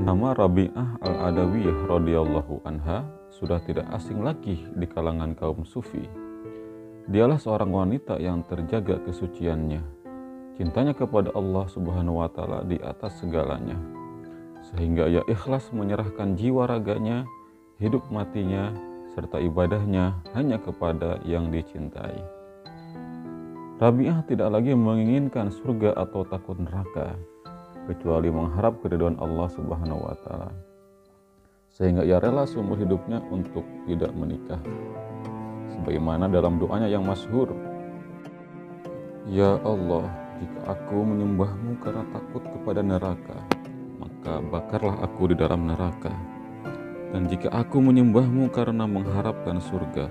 Nama Rabi'ah Al-Adawiyah radhiyallahu anha sudah tidak asing lagi di kalangan kaum sufi. Dialah seorang wanita yang terjaga kesuciannya, cintanya kepada Allah Subhanahu wa Ta'ala di atas segalanya, sehingga ia ikhlas menyerahkan jiwa raganya, hidup matinya, serta ibadahnya hanya kepada yang dicintai. Rabi'ah tidak lagi menginginkan surga atau takut neraka, kecuali mengharap keridhaan Allah Subhanahu wa Ta'ala, sehingga ia rela seumur hidupnya untuk tidak menikah. Sebagaimana dalam doanya yang masyhur, "Ya Allah, jika aku menyembahmu karena takut kepada neraka, maka bakarlah aku di dalam neraka. Dan jika aku menyembahmu karena mengharapkan surga,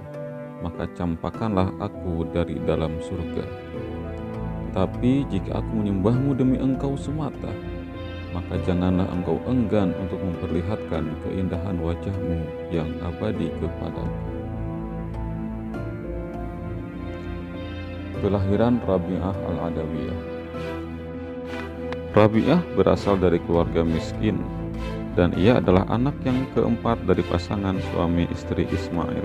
maka campakkanlah aku dari dalam surga. Tapi jika aku menyembahmu demi engkau semata, maka janganlah engkau enggan untuk memperlihatkan keindahan wajahmu yang abadi kepadaku." Kelahiran Rabi'ah Al-Adawiyah. Rabi'ah berasal dari keluarga miskin, dan ia adalah anak yang keempat dari pasangan suami istri Ismail.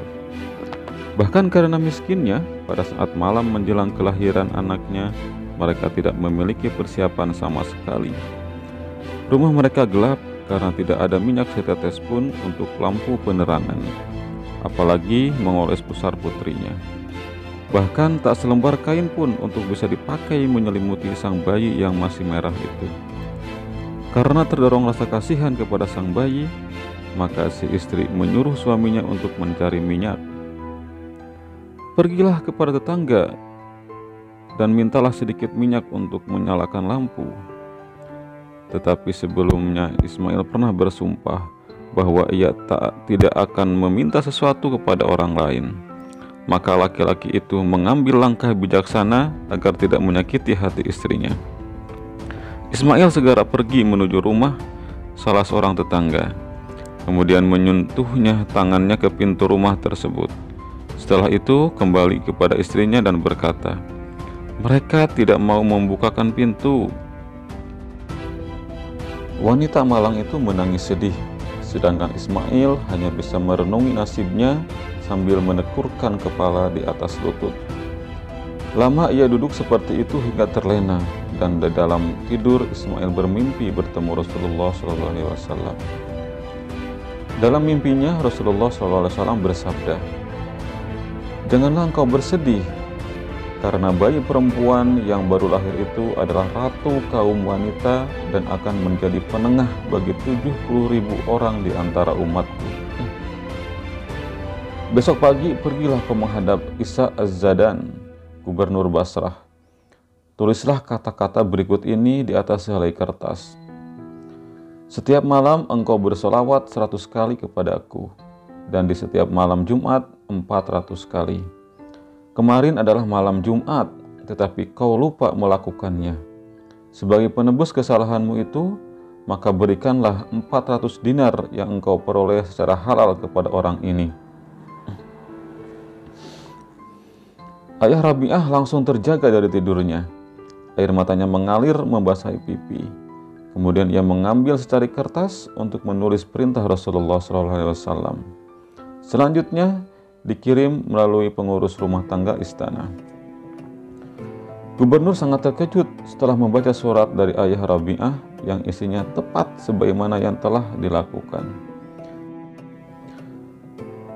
Bahkan karena miskinnya, pada saat malam menjelang kelahiran anaknya, mereka tidak memiliki persiapan sama sekali. Rumah mereka gelap karena tidak ada minyak setetes pun untuk lampu penerangan, apalagi mengoles pusar putrinya. Bahkan tak selembar kain pun untuk bisa dipakai menyelimuti sang bayi yang masih merah itu. Karena terdorong rasa kasihan kepada sang bayi, maka si istri menyuruh suaminya untuk mencari minyak. "Pergilah kepada tetangga dan mintalah sedikit minyak untuk menyalakan lampu." Tetapi sebelumnya Ismail pernah bersumpah bahwa ia tidak akan meminta sesuatu kepada orang lain. Maka laki-laki itu mengambil langkah bijaksana agar tidak menyakiti hati istrinya. Ismail segera pergi menuju rumah salah seorang tetangga, kemudian menyentuhnya tangannya ke pintu rumah tersebut. Setelah itu kembali kepada istrinya dan berkata, "Mereka tidak mau membukakan pintu." Wanita malang itu menangis sedih, sedangkan Ismail hanya bisa merenungi nasibnya sambil menekurkan kepala di atas lutut. Lama ia duduk seperti itu hingga terlena, dan di dalam tidur Ismail bermimpi bertemu Rasulullah SAW. Dalam mimpinya Rasulullah SAW bersabda, "Janganlah engkau bersedih, karena bayi perempuan yang baru lahir itu adalah ratu kaum wanita dan akan menjadi penengah bagi 70.000 orang di antara umatku. Besok pagi pergilah kau menghadap Isa Az-Zadan, gubernur Basrah. Tulislah kata-kata berikut ini di atas sehelai kertas. Setiap malam engkau bersolawat 100 kali kepada aku, dan di setiap malam Jumat 400 kali. Kemarin adalah malam Jumat, tetapi kau lupa melakukannya. Sebagai penebus kesalahanmu itu, maka berikanlah 400 dinar yang engkau peroleh secara halal kepada orang ini." Ayah Rabi'ah langsung terjaga dari tidurnya. Air matanya mengalir membasahi pipi. Kemudian ia mengambil secari kertas untuk menulis perintah Rasulullah SAW. Selanjutnya dikirim melalui pengurus rumah tangga istana. Gubernur sangat terkejut setelah membaca surat dari ayah Rabi'ah yang isinya tepat sebagaimana yang telah dilakukan.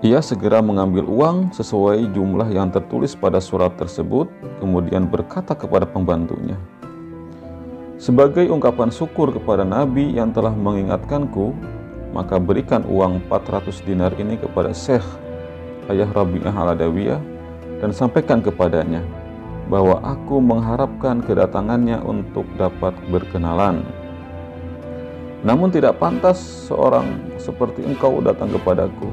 Ia segera mengambil uang sesuai jumlah yang tertulis pada surat tersebut, kemudian berkata kepada pembantunya, "Sebagai ungkapan syukur kepada Nabi yang telah mengingatkanku, maka berikan uang 400 dinar ini kepada Syekh, ayah Rabi'ah Al-Adawiyah, dan sampaikan kepadanya bahwa aku mengharapkan kedatangannya untuk dapat berkenalan. Namun tidak pantas seorang seperti engkau datang kepadaku.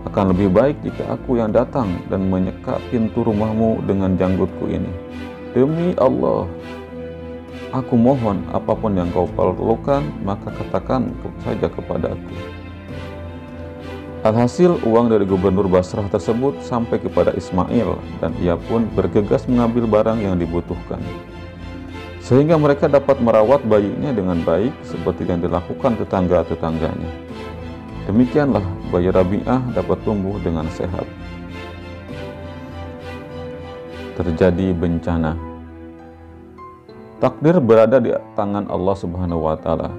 Akan lebih baik jika aku yang datang dan menyeka pintu rumahmu dengan janggutku ini. Demi Allah, aku mohon apapun yang kau perlukan, maka katakan saja kepadaku." Alhasil uang dari gubernur Basrah tersebut sampai kepada Ismail, dan ia pun bergegas mengambil barang yang dibutuhkan. sehingga mereka dapat merawat bayinya dengan baik seperti yang dilakukan tetangga-tetangganya. Demikianlah bayi Rabi'ah dapat tumbuh dengan sehat. Terjadi bencana. Takdir berada di tangan Allah Subhanahu wa Ta'ala.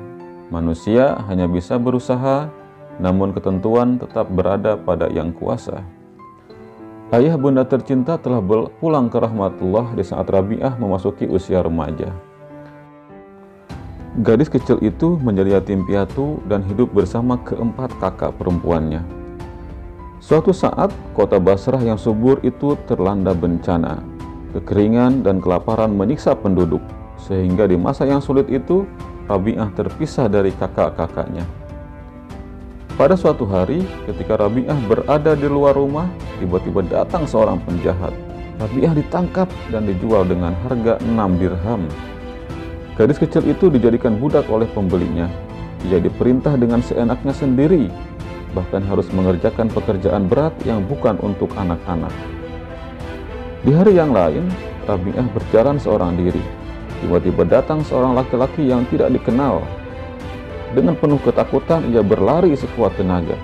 Manusia hanya bisa berusaha, namun ketentuan tetap berada pada Yang Kuasa. Ayah bunda tercinta telah pulang ke rahmatullah di saat Rabi'ah memasuki usia remaja. Gadis kecil itu menjadi yatim piatu dan hidup bersama keempat kakak perempuannya. Suatu saat, kota Basrah yang subur itu terlanda bencana. Kekeringan dan kelaparan menyiksa penduduk, sehingga di masa yang sulit itu, Rabi'ah terpisah dari kakak-kakaknya. Pada suatu hari, ketika Rabi'ah berada di luar rumah, tiba-tiba datang seorang penjahat. Rabi'ah ditangkap dan dijual dengan harga 6 dirham. Gadis kecil itu dijadikan budak oleh pembelinya. Ia diperintah dengan seenaknya sendiri, bahkan harus mengerjakan pekerjaan berat yang bukan untuk anak-anak. Di hari yang lain, Rabi'ah berjalan seorang diri. Tiba-tiba datang seorang laki-laki yang tidak dikenal. Dengan penuh ketakutan, ia berlari sekuat tenaga.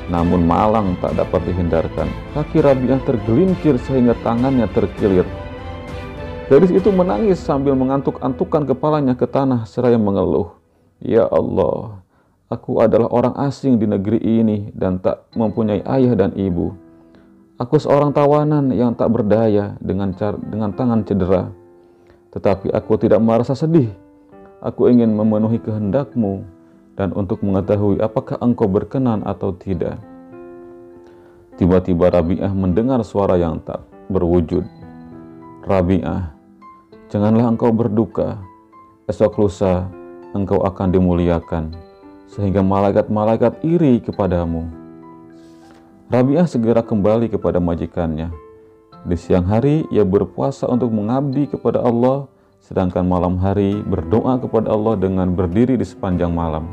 Namun malang tak dapat dihindarkan. Kaki Rabi'ah tergelincir sehingga tangannya terkilir. Gadis itu menangis sambil mengantuk-antukkan kepalanya ke tanah seraya mengeluh. Ya Allah, aku adalah orang asing di negeri ini dan tak mempunyai ayah dan ibu. Aku seorang tawanan yang tak berdaya dengan tangan cedera. Tetapi aku tidak merasa sedih. Aku ingin memenuhi kehendak-Mu dan untuk mengetahui apakah Engkau berkenan atau tidak. Tiba-tiba Rabi'ah mendengar suara yang tak berwujud. Rabi'ah, janganlah engkau berduka. Esok lusa engkau akan dimuliakan, sehingga malaikat-malaikat iri kepadamu. Rabi'ah segera kembali kepada majikannya. Di siang hari ia berpuasa untuk mengabdi kepada Allah, sedangkan malam hari berdoa kepada Allah dengan berdiri di sepanjang malam.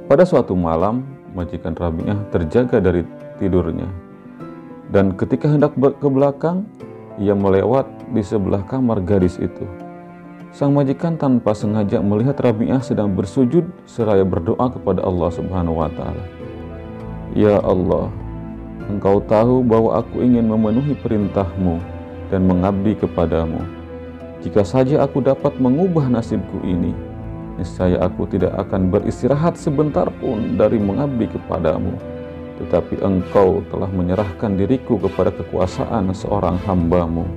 Pada suatu malam, majikan Rabi'ah terjaga dari tidurnya. Dan ketika hendak ke belakang, ia melewat di sebelah kamar gadis itu. Sang majikan tanpa sengaja melihat Rabi'ah sedang bersujud seraya berdoa kepada Allah Subhanahu wa Ta'ala. Ya Allah, Engkau tahu bahwa aku ingin memenuhi perintah-Mu dan mengabdi kepadamu. Jika saja aku dapat mengubah nasibku ini, niscaya aku tidak akan beristirahat sebentar pun dari mengabdi kepadamu. Tetapi Engkau telah menyerahkan diriku kepada kekuasaan seorang hamba-Mu.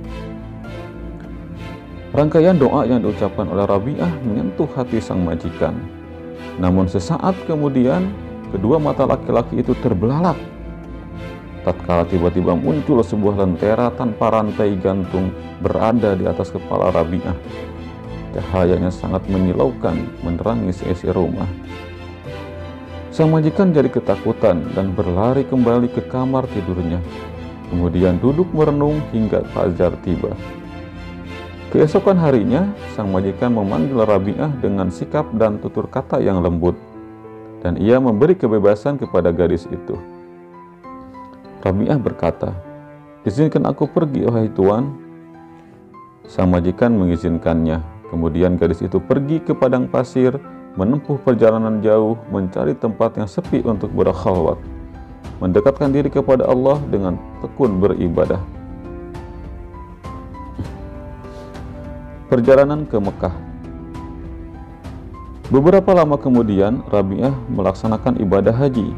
Rangkaian doa yang diucapkan oleh Rabi'ah menyentuh hati sang majikan. Namun sesaat kemudian, kedua mata laki-laki itu terbelalak. Tatkala tiba-tiba muncul sebuah lentera tanpa rantai gantung berada di atas kepala Rabi'ah. Cahayanya sangat menyilaukan, menerangi seisi rumah. Sang majikan jadi ketakutan dan berlari kembali ke kamar tidurnya. Kemudian duduk merenung hingga fajar tiba. Keesokan harinya, sang majikan memanggil Rabi'ah dengan sikap dan tutur kata yang lembut, dan ia memberi kebebasan kepada gadis itu. Rabi'ah berkata, "Izinkan aku pergi, wahai tuan." Sang majikan mengizinkannya. Kemudian gadis itu pergi ke padang pasir, menempuh perjalanan jauh, mencari tempat yang sepi untuk berkhalwat, mendekatkan diri kepada Allah dengan tekun beribadah. Perjalanan ke Mekah. Beberapa lama kemudian, Rabi'ah melaksanakan ibadah haji.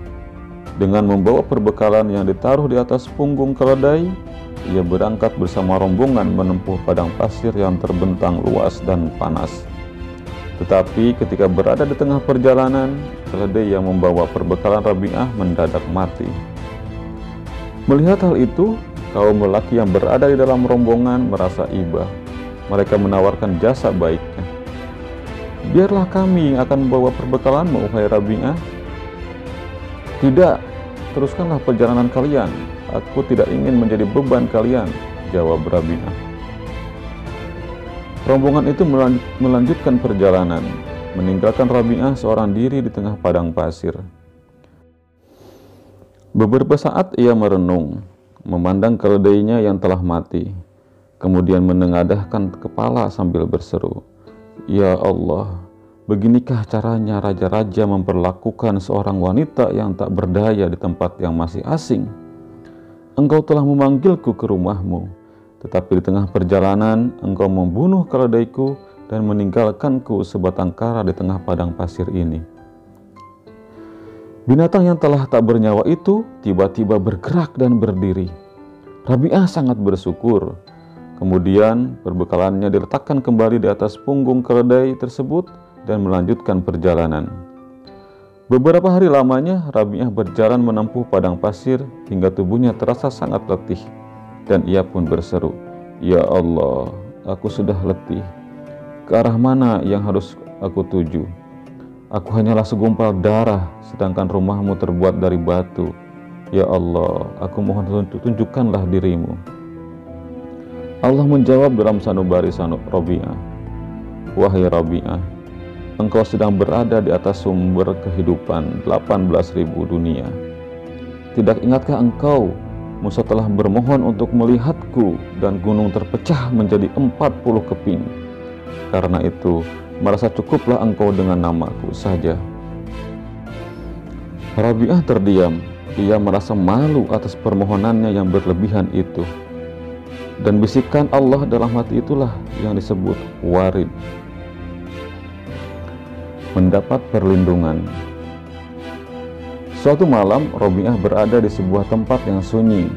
Dengan membawa perbekalan yang ditaruh di atas punggung keledai, ia berangkat bersama rombongan menempuh padang pasir yang terbentang luas dan panas. Tetapi ketika berada di tengah perjalanan, keledai yang membawa perbekalan Rabi'ah mendadak mati. Melihat hal itu, kaum lelaki yang berada di dalam rombongan merasa iba. Mereka menawarkan jasa baiknya. "Biarlah kami akan membawa perbekalanmu, wahai Rabi'ah." "Tidak, teruskanlah perjalanan kalian. Aku tidak ingin menjadi beban kalian," jawab Rabi'ah. Rombongan itu melanjutkan perjalanan, meninggalkan Rabi'ah seorang diri di tengah padang pasir. Beberapa saat ia merenung, memandang keledainya yang telah mati. kemudian menengadahkan kepala sambil berseru, "Ya Allah, beginikah caranya raja-raja memperlakukan seorang wanita yang tak berdaya di tempat yang masih asing? Engkau telah memanggilku ke rumahmu, tetapi di tengah perjalanan engkau membunuh keledaiku dan meninggalkanku sebatang kara di tengah padang pasir ini." Binatang yang telah tak bernyawa itu tiba-tiba bergerak dan berdiri. Rabi'ah sangat bersyukur. Kemudian perbekalannya diletakkan kembali di atas punggung keledai tersebut dan melanjutkan perjalanan. Beberapa hari lamanya Rabi'ah berjalan menempuh padang pasir hingga tubuhnya terasa sangat letih, dan ia pun berseru, "Ya Allah, aku sudah letih. Ke arah mana yang harus aku tuju? Aku hanyalah segumpal darah, sedangkan rumahmu terbuat dari batu. Ya Allah, aku mohon tunjukkanlah dirimu." Allah menjawab dalam sanubari Rabi'ah, "Wahai Rabi'ah, engkau sedang berada di atas sumber kehidupan 18.000 dunia. Tidak ingatkah engkau, Musa telah bermohon untuk melihatku dan gunung terpecah menjadi 40 keping. Karena itu, merasa cukuplah engkau dengan namaku saja." Rabi'ah terdiam. Ia merasa malu atas permohonannya yang berlebihan itu. Dan bisikan Allah dalam hati itulah yang disebut warid. Mendapat perlindungan. Suatu malam, Rabi'ah berada di sebuah tempat yang sunyi,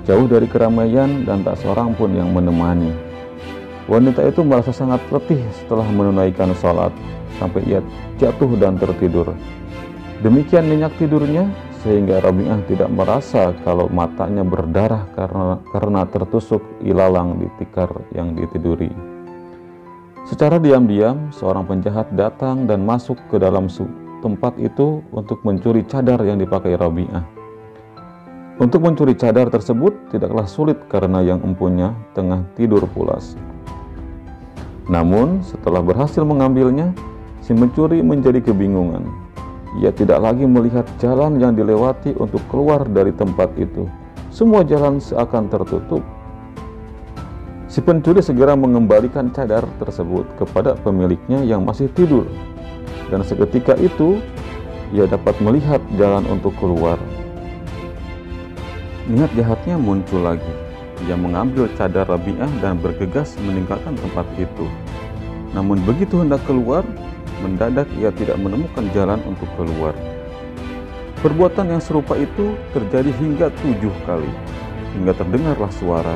jauh dari keramaian dan tak seorang pun yang menemani. Wanita itu merasa sangat letih setelah menunaikan sholat, sampai ia jatuh dan tertidur. Demikian nyenyak tidurnya, sehingga Rabi'ah tidak merasa kalau matanya berdarah karena tertusuk ilalang di tikar yang ditiduri. Secara diam-diam, seorang penjahat datang dan masuk ke dalam tempat itu untuk mencuri cadar yang dipakai Rabi'ah. Untuk mencuri cadar tersebut tidaklah sulit karena yang empunya tengah tidur pulas. Namun, setelah berhasil mengambilnya, si mencuri menjadi kebingungan. Ia tidak lagi melihat jalan yang dilewati untuk keluar dari tempat itu. Semua jalan seakan tertutup. Si pencuri segera mengembalikan cadar tersebut kepada pemiliknya yang masih tidur. Dan seketika itu, ia dapat melihat jalan untuk keluar. Niat jahatnya muncul lagi. Ia mengambil cadar Rabi'ah dan bergegas meninggalkan tempat itu. Namun begitu hendak keluar, mendadak ia tidak menemukan jalan untuk keluar. Perbuatan yang serupa itu terjadi hingga 7 kali, hingga terdengarlah suara,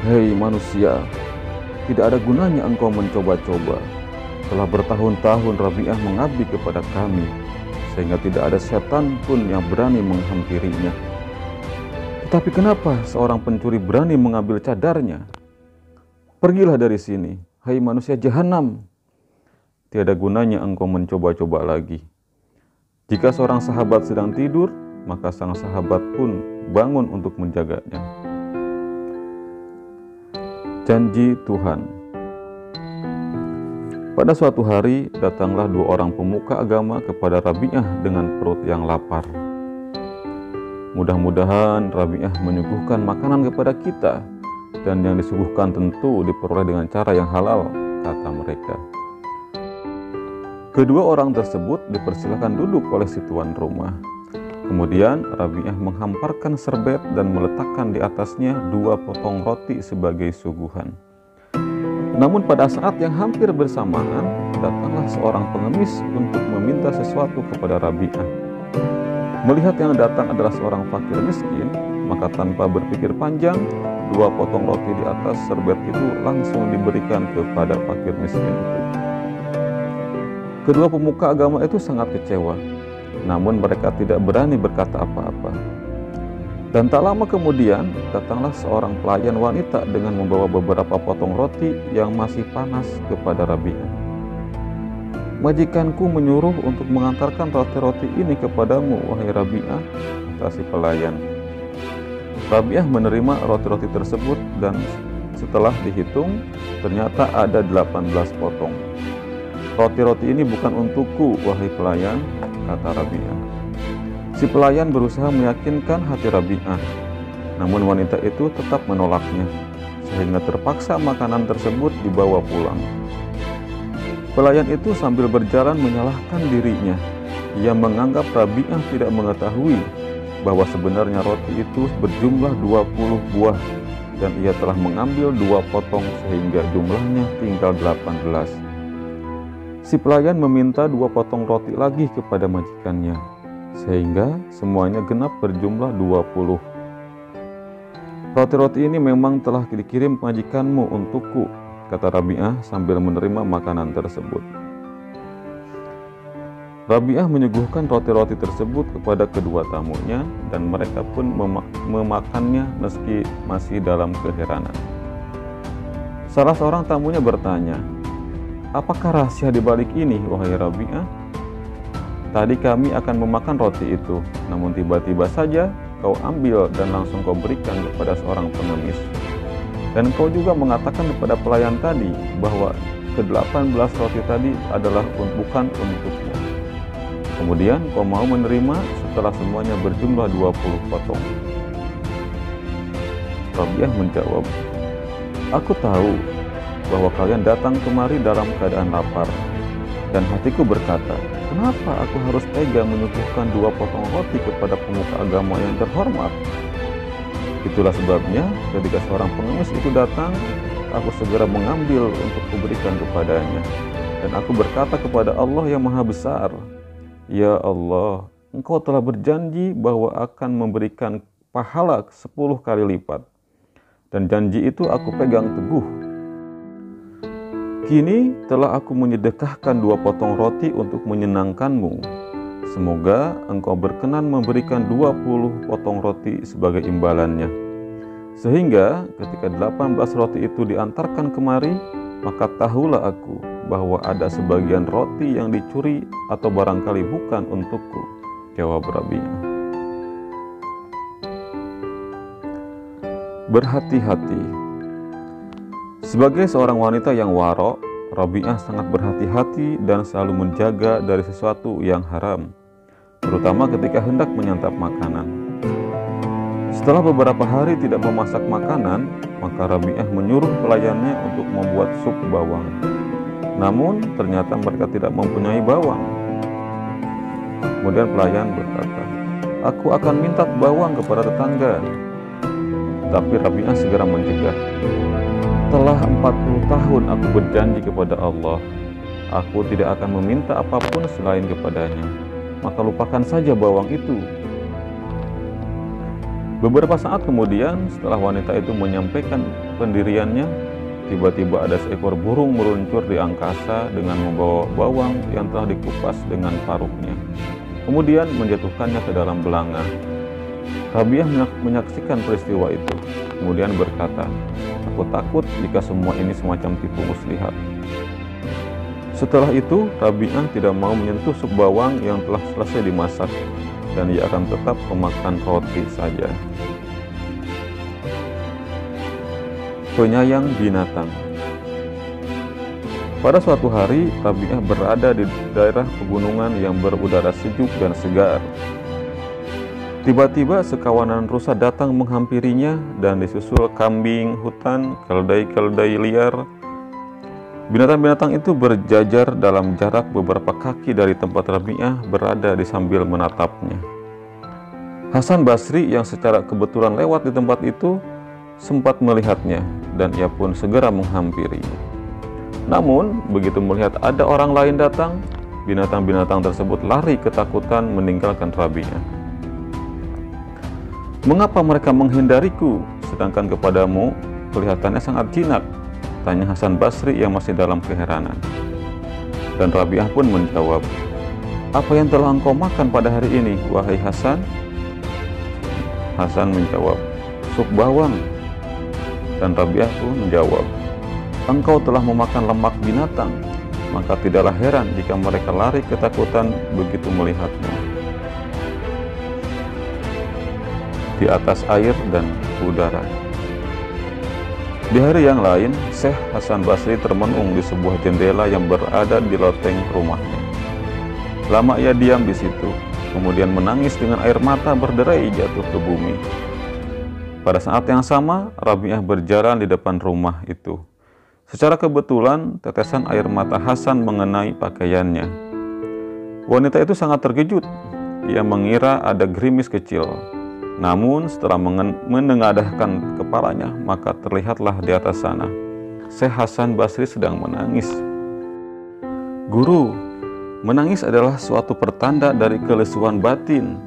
"Hei manusia, tidak ada gunanya engkau mencoba-coba. Telah bertahun-tahun Rabi'ah mengabdi kepada kami, sehingga tidak ada setan pun yang berani menghampirinya. Tetapi kenapa seorang pencuri berani mengambil cadarnya? Pergilah dari sini, hai manusia jahanam. Tiada gunanya engkau mencoba-coba lagi." Jika seorang sahabat sedang tidur, maka sang sahabat pun bangun untuk menjaganya. Janji Tuhan. Pada suatu hari, datanglah 2 orang pemuka agama kepada Rabi'ah dengan perut yang lapar. "Mudah-mudahan Rabi'ah menyuguhkan makanan kepada kita, dan yang disuguhkan tentu diperoleh dengan cara yang halal," kata mereka. Kedua orang tersebut dipersilakan duduk oleh si tuan rumah. Kemudian Rabi'ah menghamparkan serbet dan meletakkan di atasnya 2 potong roti sebagai suguhan. Namun pada saat yang hampir bersamaan, datanglah seorang pengemis untuk meminta sesuatu kepada Rabi'ah. Melihat yang datang adalah seorang fakir miskin, maka tanpa berpikir panjang, 2 potong roti di atas serbet itu langsung diberikan kepada fakir miskin itu. Kedua pemuka agama itu sangat kecewa, namun mereka tidak berani berkata apa-apa. Dan tak lama kemudian, datanglah seorang pelayan wanita dengan membawa beberapa potong roti yang masih panas kepada Rabi'ah. "Majikanku menyuruh untuk mengantarkan roti-roti ini kepadamu, wahai Rabi'ah," kata si pelayan. Rabi'ah menerima roti-roti tersebut dan setelah dihitung, ternyata ada 18 potong. "Roti-roti ini bukan untukku, wahai pelayan," kata Rabi'ah. Si pelayan berusaha meyakinkan hati Rabi'ah, namun wanita itu tetap menolaknya. sehingga terpaksa makanan tersebut dibawa pulang. Pelayan itu sambil berjalan menyalahkan dirinya. Ia menganggap Rabi'ah tidak mengetahui bahwa sebenarnya roti itu berjumlah 20 buah dan ia telah mengambil 2 potong sehingga jumlahnya tinggal 18. Si pelayan meminta 2 potong roti lagi kepada majikannya, sehingga semuanya genap berjumlah 20. Roti-roti ini memang telah dikirim majikanmu untukku, kata Rabi'ah sambil menerima makanan tersebut. Rabi'ah menyuguhkan roti-roti tersebut kepada kedua tamunya dan mereka pun memakannya meski masih dalam keheranan. Salah seorang tamunya bertanya, "Apakah rahasia di balik ini, wahai Rabi'ah? Tadi kami akan memakan roti itu, namun tiba-tiba saja kau ambil dan langsung kau berikan kepada seorang pengemis. Dan kau juga mengatakan kepada pelayan tadi bahwa ke-18 roti tadi adalah bukan untuknya. Kemudian kau mau menerima setelah semuanya berjumlah 20 potong." Rabi'ah menjawab, "Aku tahu bahwa kalian datang kemari dalam keadaan lapar. Dan hatiku berkata, kenapa aku harus tega menyuguhkan 2 potong roti kepada pemuka agama yang terhormat? Itulah sebabnya ketika seorang pengemis itu datang, aku segera mengambil untuk kuberikan kepadanya. Dan aku berkata kepada Allah yang Maha Besar, Ya Allah, Engkau telah berjanji bahwa akan memberikan pahala 10 kali lipat. Dan janji itu aku pegang teguh. Kini telah aku menyedekahkan 2 potong roti untuk menyenangkanmu. Semoga Engkau berkenan memberikan 20 potong roti sebagai imbalannya. Sehingga ketika 18 roti itu diantarkan kemari, maka tahulah aku bahwa ada sebagian roti yang dicuri atau barangkali bukan untukku. Jawab Rabi'ah. Berhati-hati. Sebagai seorang wanita yang waro', Rabi'ah sangat berhati-hati dan selalu menjaga dari sesuatu yang haram, terutama ketika hendak menyantap makanan. Setelah beberapa hari tidak memasak makanan, maka Rabi'ah menyuruh pelayannya untuk membuat sup bawang. Namun ternyata mereka tidak mempunyai bawang. Kemudian pelayan berkata, "Aku akan minta bawang kepada tetangga." Tapi Rabi'ah segera mencegah. "Telah 40 tahun aku berjanji kepada Allah, aku tidak akan meminta apapun selain kepadanya. Maka lupakan saja bawang itu." Beberapa saat kemudian, setelah wanita itu menyampaikan pendiriannya, tiba-tiba ada seekor burung meluncur di angkasa dengan membawa bawang yang telah dikupas dengan paruknya. Kemudian menjatuhkannya ke dalam belanga. Rabi'ah menyaksikan peristiwa itu, kemudian berkata, "Aku takut jika semua ini semacam tipu muslihat." Setelah itu, Rabi'ah tidak mau menyentuh sup bawang yang telah selesai dimasak, dan ia akan tetap memakan roti saja. Penyayang binatang. Pada suatu hari, Rabi'ah berada di daerah pegunungan yang berudara sejuk dan segar. Tiba-tiba sekawanan rusa datang menghampirinya dan disusul kambing hutan, keledai-keledai liar. Binatang-binatang itu berjajar dalam jarak beberapa kaki dari tempat Rabi'ah berada di sambil menatapnya. Hasan Basri yang secara kebetulan lewat di tempat itu sempat melihatnya dan ia pun segera menghampirinya. Namun begitu melihat ada orang lain datang, binatang-binatang tersebut lari ketakutan meninggalkan Rabi'ah. "Mengapa mereka menghindariku, sedangkan kepadamu kelihatannya sangat jinak?" tanya Hasan Basri yang masih dalam keheranan. Dan Rabi'ah pun menjawab, "Apa yang telah engkau makan pada hari ini, wahai Hasan?" Hasan menjawab, "Sup bawang." Dan Rabi'ah pun menjawab, "Engkau telah memakan lemak binatang, maka tidaklah heran jika mereka lari ketakutan begitu melihatmu." Di atas air dan udara. Di hari yang lain, Syekh Hasan Basri termenung di sebuah jendela yang berada di loteng rumahnya. Lama ia diam di situ, kemudian menangis dengan air mata berderai jatuh ke bumi. Pada saat yang sama, Rabi'ah berjalan di depan rumah itu. Secara kebetulan, tetesan air mata Hasan mengenai pakaiannya. Wanita itu sangat terkejut. Ia mengira ada gerimis kecil. Namun setelah menengadahkan kepalanya, maka terlihatlah di atas sana Syekh Hasan Basri sedang menangis. "Guru, menangis adalah suatu pertanda dari kelesuan batin.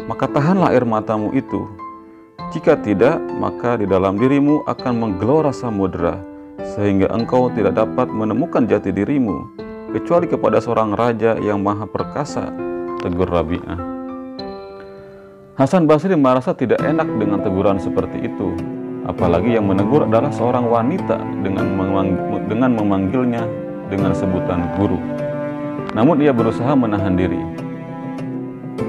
Maka tahanlah air matamu itu. Jika tidak, maka di dalam dirimu akan menggelora samudera, sehingga engkau tidak dapat menemukan jati dirimu, kecuali kepada seorang raja yang maha perkasa," tegur Rabi'ah. Hasan Basri merasa tidak enak dengan teguran seperti itu, apalagi yang menegur adalah seorang wanita dengan memanggilnya dengan sebutan guru. Namun ia berusaha menahan diri.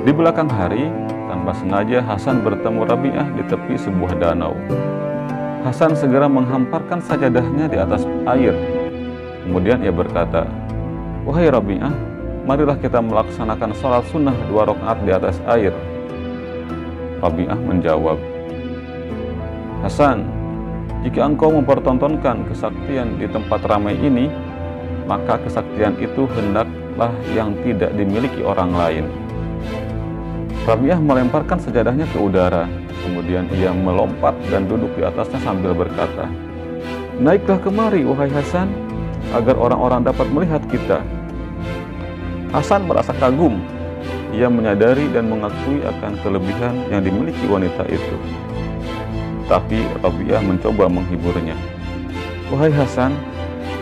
Di belakang hari, tanpa sengaja Hasan bertemu Rabi'ah di tepi sebuah danau. Hasan segera menghamparkan sajadahnya di atas air. Kemudian ia berkata, "Wahai Rabi'ah, marilah kita melaksanakan sholat sunnah 2 rakaat di atas air." Rabi'ah menjawab, "Hasan, jika engkau mempertontonkan kesaktian di tempat ramai ini, maka kesaktian itu hendaklah yang tidak dimiliki orang lain." Rabi'ah melemparkan sajadahnya ke udara. Kemudian ia melompat dan duduk di atasnya sambil berkata, "Naiklah kemari, wahai Hasan, agar orang-orang dapat melihat kita." Hasan merasa kagum. Ia menyadari dan mengakui akan kelebihan yang dimiliki wanita itu. Tapi Rabi'ah mencoba menghiburnya. "Wahai Hasan,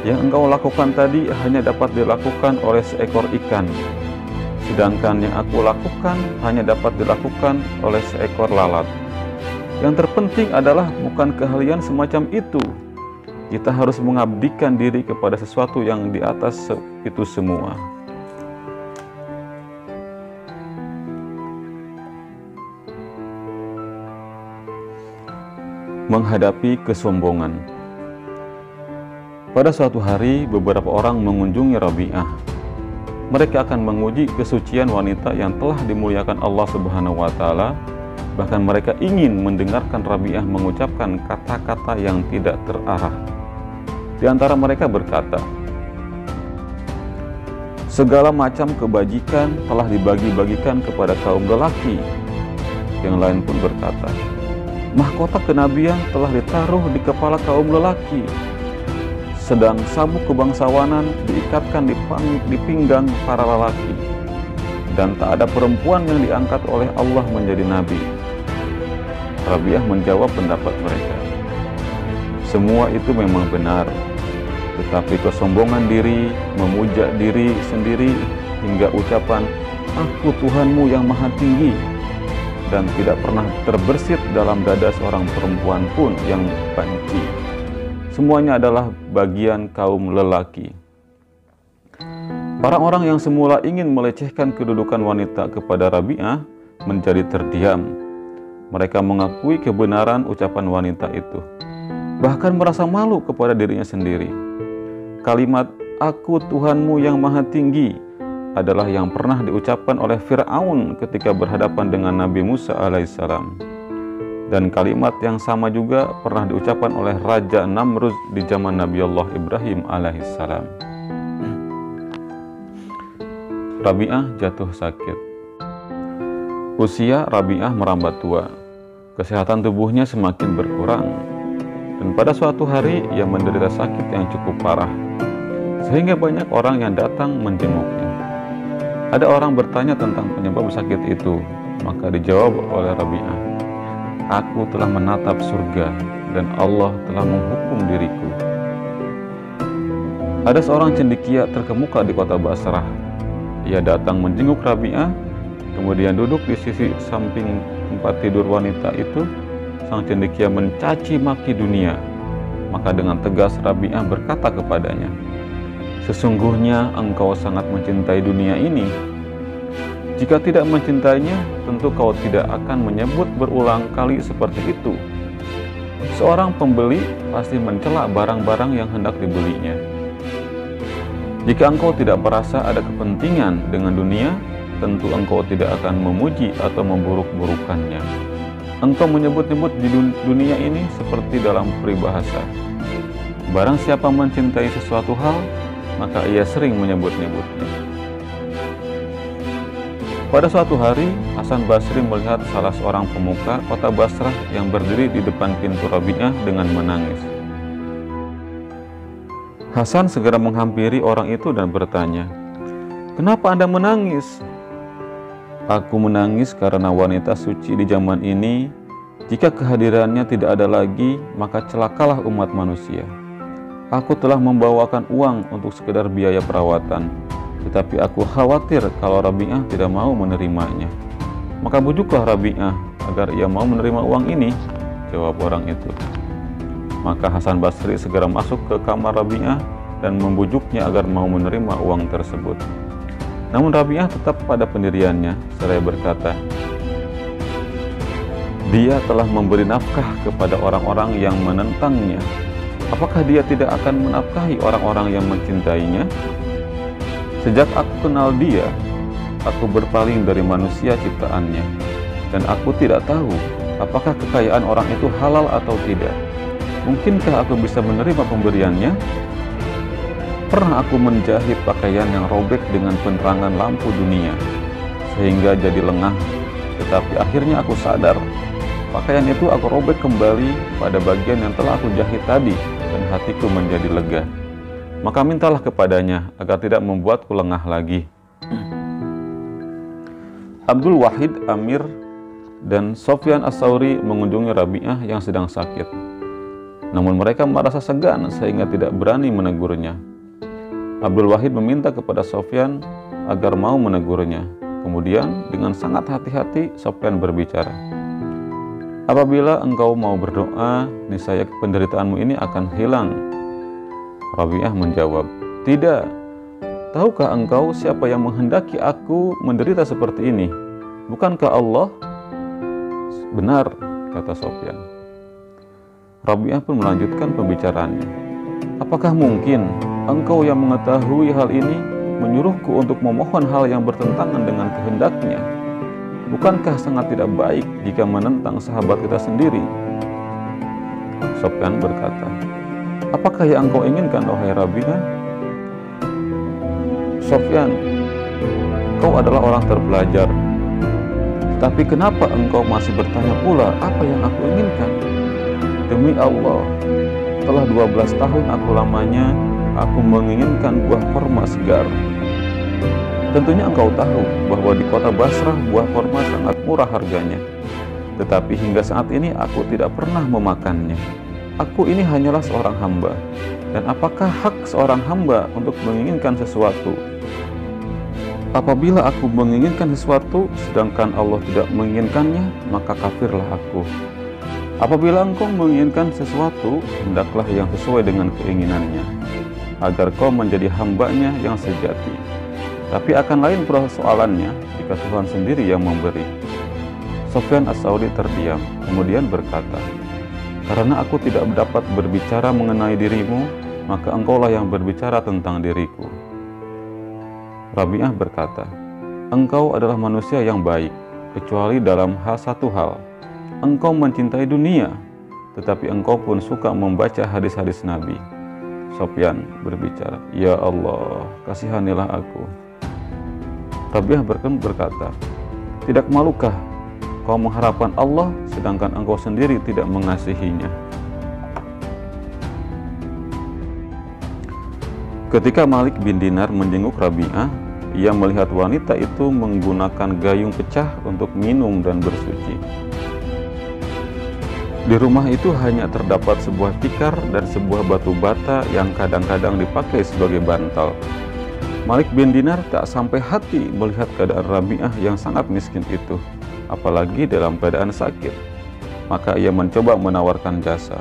yang engkau lakukan tadi hanya dapat dilakukan oleh seekor ikan. Sedangkan yang aku lakukan hanya dapat dilakukan oleh seekor lalat. Yang terpenting adalah bukan keahlian semacam itu. Kita harus mengabdikan diri kepada sesuatu yang di atas itu semua." Menghadapi kesombongan. Pada suatu hari, beberapa orang mengunjungi Rabi'ah. Mereka akan menguji kesucian wanita yang telah dimuliakan Allah Subhanahu wa Ta'ala. Bahkan mereka ingin mendengarkan Rabi'ah mengucapkan kata-kata yang tidak terarah. Di antara mereka berkata, "Segala macam kebajikan telah dibagi-bagikan kepada kaum lelaki." Yang lain pun berkata, "Mahkota kenabian telah ditaruh di kepala kaum lelaki, sedang sabuk kebangsawanan diikatkan di pinggang para lelaki, dan tak ada perempuan yang diangkat oleh Allah menjadi nabi." Rabi'ah menjawab pendapat mereka, "Semua itu memang benar, tetapi kesombongan diri, memuja diri sendiri, hingga ucapan 'Aku Tuhanmu yang Maha Tinggi,' dan tidak pernah terbersit dalam dada seorang perempuan pun yang banci. Semuanya adalah bagian kaum lelaki." Orang-orang yang semula ingin melecehkan kedudukan wanita kepada Rabi'ah menjadi terdiam. Mereka mengakui kebenaran ucapan wanita itu, bahkan merasa malu kepada dirinya sendiri. Kalimat "Aku Tuhanmu yang Maha Tinggi" adalah yang pernah diucapkan oleh Fir'aun ketika berhadapan dengan Nabi Musa alaihissalam. Dan kalimat yang sama juga pernah diucapkan oleh Raja Namrud di zaman Nabi Allah Ibrahim alaihissalam. Rabi'ah jatuh sakit. Usia Rabi'ah merambat tua. Kesehatan tubuhnya semakin berkurang. Dan pada suatu hari ia menderita sakit yang cukup parah, sehingga banyak orang yang datang menjenguknya. Ada orang bertanya tentang penyebab sakit itu, maka dijawab oleh Rabi'ah, "Aku telah menatap surga dan Allah telah menghukum diriku." Ada seorang cendekia terkemuka di kota Basrah. Ia datang menjenguk Rabi'ah, kemudian duduk di sisi samping tempat tidur wanita itu. Sang cendekia mencaci maki dunia. Maka dengan tegas Rabi'ah berkata kepadanya, "Sesungguhnya engkau sangat mencintai dunia ini. Jika tidak mencintainya, tentu kau tidak akan menyebut berulang kali seperti itu. Seorang pembeli pasti mencela barang-barang yang hendak dibelinya. Jika engkau tidak merasa ada kepentingan dengan dunia, tentu engkau tidak akan memuji atau memburuk-burukannya. Engkau menyebut-nyebut di dunia ini seperti dalam peribahasa. Barang siapa mencintai sesuatu hal, maka ia sering menyebut-nyebutnya. Pada suatu hari, Hasan Basri melihat salah seorang pemuka kota Basrah yang berdiri di depan pintu Rabi'ah dengan menangis. Hasan segera menghampiri orang itu dan bertanya, "Kenapa Anda menangis?" "Aku menangis karena wanita suci di zaman ini, jika kehadirannya tidak ada lagi, maka celakalah umat manusia. Aku telah membawakan uang untuk sekedar biaya perawatan, tetapi aku khawatir kalau Rabi'ah tidak mau menerimanya. Maka bujuklah Rabi'ah agar ia mau menerima uang ini," jawab orang itu. Maka Hasan Basri segera masuk ke kamar Rabi'ah dan membujuknya agar mau menerima uang tersebut. Namun Rabi'ah tetap pada pendiriannya, seraya berkata, "Dia telah memberi nafkah kepada orang-orang yang menentangnya. Apakah dia tidak akan menafkahi orang-orang yang mencintainya? Sejak aku kenal dia, aku berpaling dari manusia ciptaannya, dan aku tidak tahu apakah kekayaan orang itu halal atau tidak. Mungkinkah aku bisa menerima pemberiannya? Pernah aku menjahit pakaian yang robek dengan penerangan lampu dunia, sehingga jadi lengah, tetapi akhirnya aku sadar, pakaian itu aku robek kembali pada bagian yang telah aku jahit tadi, dan hatiku menjadi lega. Maka mintalah kepadanya agar tidak membuatku lengah lagi." Abdul Wahid Amir dan Sofyan As-Sauri mengunjungi Rabi'ah yang sedang sakit. Namun mereka merasa segan sehingga tidak berani menegurnya. Abdul Wahid meminta kepada Sofyan agar mau menegurnya. Kemudian dengan sangat hati-hati Sofyan berbicara, "Apabila engkau mau berdoa, niscaya penderitaanmu ini akan hilang." Rabi'ah menjawab, "Tidak. Tahukah engkau siapa yang menghendaki aku menderita seperti ini? Bukankah Allah?" "Benar," kata Sofyan. Rabi'ah pun melanjutkan pembicaraannya. "Apakah mungkin engkau yang mengetahui hal ini menyuruhku untuk memohon hal yang bertentangan dengan kehendaknya? Bukankah sangat tidak baik jika menentang sahabat kita sendiri?" Sofyan berkata, "Apakah yang engkau inginkan, wahai Rabi'ah?" "Sofyan, kau adalah orang terpelajar. Tapi kenapa engkau masih bertanya pula apa yang aku inginkan? Demi Allah, telah 12 tahun aku lamanya aku menginginkan buah kurma segar. Tentunya engkau tahu bahwa di kota Basrah buah kurma sangat murah harganya. Tetapi hingga saat ini aku tidak pernah memakannya. Aku ini hanyalah seorang hamba. Dan apakah hak seorang hamba untuk menginginkan sesuatu? Apabila aku menginginkan sesuatu sedangkan Allah tidak menginginkannya, maka kafirlah aku. Apabila engkau menginginkan sesuatu, hendaklah yang sesuai dengan keinginannya, agar kau menjadi hambanya yang sejati. Tapi akan lain persoalannya jika Tuhan sendiri yang memberi." Sofyan As-Sauri terdiam, kemudian berkata, "Karena aku tidak dapat berbicara mengenai dirimu, maka engkaulah yang berbicara tentang diriku." Rabi'ah berkata, "Engkau adalah manusia yang baik, kecuali dalam satu hal. Engkau mencintai dunia, tetapi engkau pun suka membaca hadis-hadis Nabi." Sofyan berbicara, "Ya Allah, kasihanilah aku." Rabi'ah berkata, "Tidak malukah kau mengharapkan Allah sedangkan engkau sendiri tidak mengasihinya?" Ketika Malik bin Dinar menjenguk Rabi'ah, ia melihat wanita itu menggunakan gayung pecah untuk minum dan bersuci. Di rumah itu hanya terdapat sebuah tikar dan sebuah batu bata yang kadang-kadang dipakai sebagai bantal. Malik bin Dinar tak sampai hati melihat keadaan Rabi'ah yang sangat miskin itu, apalagi dalam keadaan sakit. Maka ia mencoba menawarkan jasa.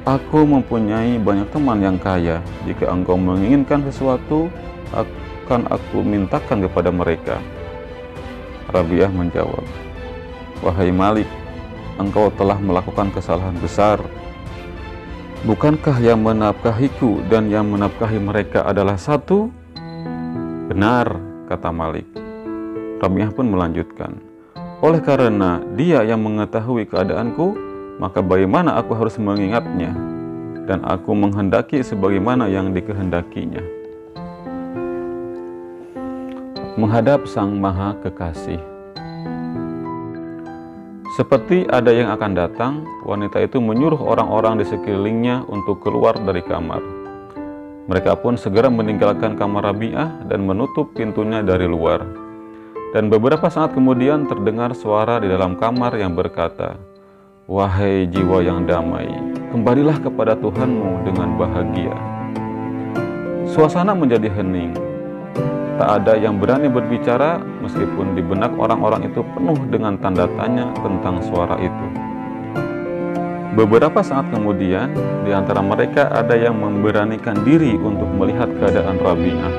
"Aku mempunyai banyak teman yang kaya. Jika engkau menginginkan sesuatu, akan aku mintakan kepada mereka." Rabi'ah menjawab, "Wahai Malik, engkau telah melakukan kesalahan besar. Bukankah yang menafkahiku dan yang menafkahi mereka adalah satu?" "Benar," kata Malik. Rabi'ah pun melanjutkan, Oleh karena Dia yang mengetahui keadaanku, maka bagaimana aku harus mengingatnya, dan aku menghendaki sebagaimana yang dikehendakinya. Menghadap Sang Maha Kekasih. Seperti ada yang akan datang, wanita itu menyuruh orang-orang di sekelilingnya untuk keluar dari kamar. Mereka pun segera meninggalkan kamar Rabi'ah dan menutup pintunya dari luar. Dan beberapa saat kemudian terdengar suara di dalam kamar yang berkata, "Wahai jiwa yang damai, kembalilah kepada Tuhanmu dengan bahagia." Suasana menjadi hening. Tak ada yang berani berbicara meskipun di benak orang-orang itu penuh dengan tanda tanya tentang suara itu. Beberapa saat kemudian, di antara mereka ada yang memberanikan diri untuk melihat keadaan Rabi'ah.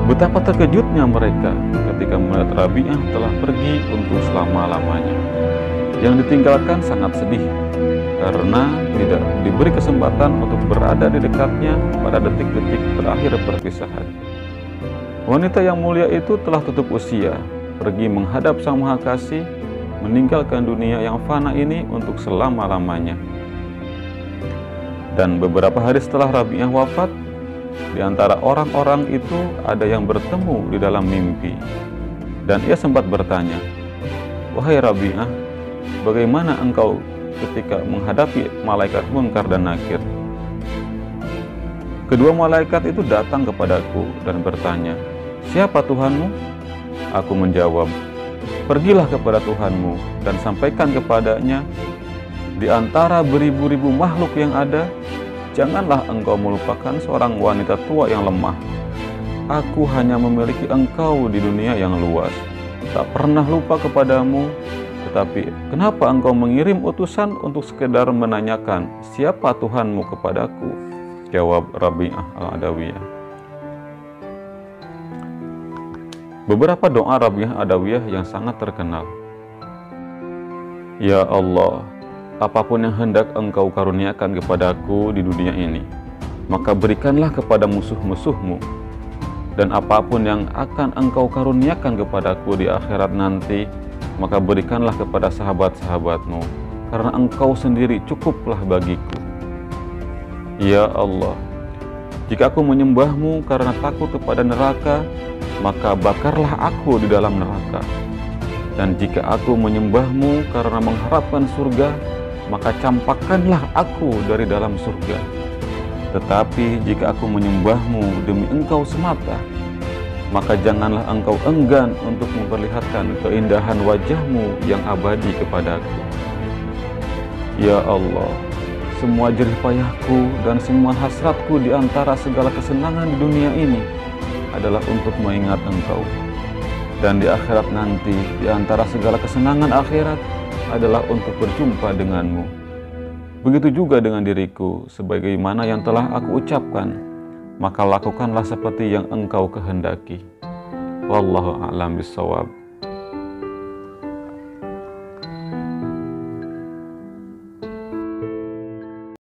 Betapa terkejutnya mereka ketika melihat Rabi'ah telah pergi untuk selama-lamanya. Yang ditinggalkan sangat sedih karena tidak diberi kesempatan untuk berada di dekatnya pada detik-detik terakhir perpisahan. Wanita yang mulia itu telah tutup usia, pergi menghadap Sang Maha Kasih, meninggalkan dunia yang fana ini untuk selama-lamanya. Dan beberapa hari setelah Rabi'ah wafat, di antara orang-orang itu ada yang bertemu di dalam mimpi. Dan ia sempat bertanya, "Wahai Rabi'ah, bagaimana engkau ketika menghadapi malaikat Munkar dan Nakir?" Kedua malaikat itu datang kepadaku dan bertanya, "Siapa Tuhanmu?" Aku menjawab, "Pergilah kepada Tuhanmu dan sampaikan kepadanya, di antara beribu-ribu makhluk yang ada, janganlah engkau melupakan seorang wanita tua yang lemah. Aku hanya memiliki engkau di dunia yang luas, tak pernah lupa kepadamu, tetapi kenapa engkau mengirim utusan untuk sekedar menanyakan, siapa Tuhanmu kepadaku?" Jawab Rabi'ah Al-Adawiyah. Beberapa doa Rabi'ah Adawiyah yang sangat terkenal. Ya Allah, apapun yang hendak engkau karuniakan kepadaku di dunia ini, maka berikanlah kepada musuh-musuhmu. Dan apapun yang akan engkau karuniakan kepadaku di akhirat nanti, maka berikanlah kepada sahabat-sahabatmu, karena engkau sendiri cukuplah bagiku. Ya Allah, jika aku menyembahmu karena takut kepada neraka, maka bakarlah aku di dalam neraka. Dan jika aku menyembahmu karena mengharapkan surga, maka campakkanlah aku dari dalam surga. Tetapi jika aku menyembahmu demi engkau semata, maka janganlah engkau enggan untuk memperlihatkan keindahan wajahmu yang abadi kepadaku. Ya Allah, semua jerih payahku dan semua hasratku di antara segala kesenangan di dunia ini adalah untuk mengingat engkau. Dan di akhirat nanti, di antara segala kesenangan akhirat adalah untuk berjumpa denganmu. Begitu juga dengan diriku, sebagaimana yang telah aku ucapkan, maka lakukanlah seperti yang engkau kehendaki. Wallahu a'lam bishawab.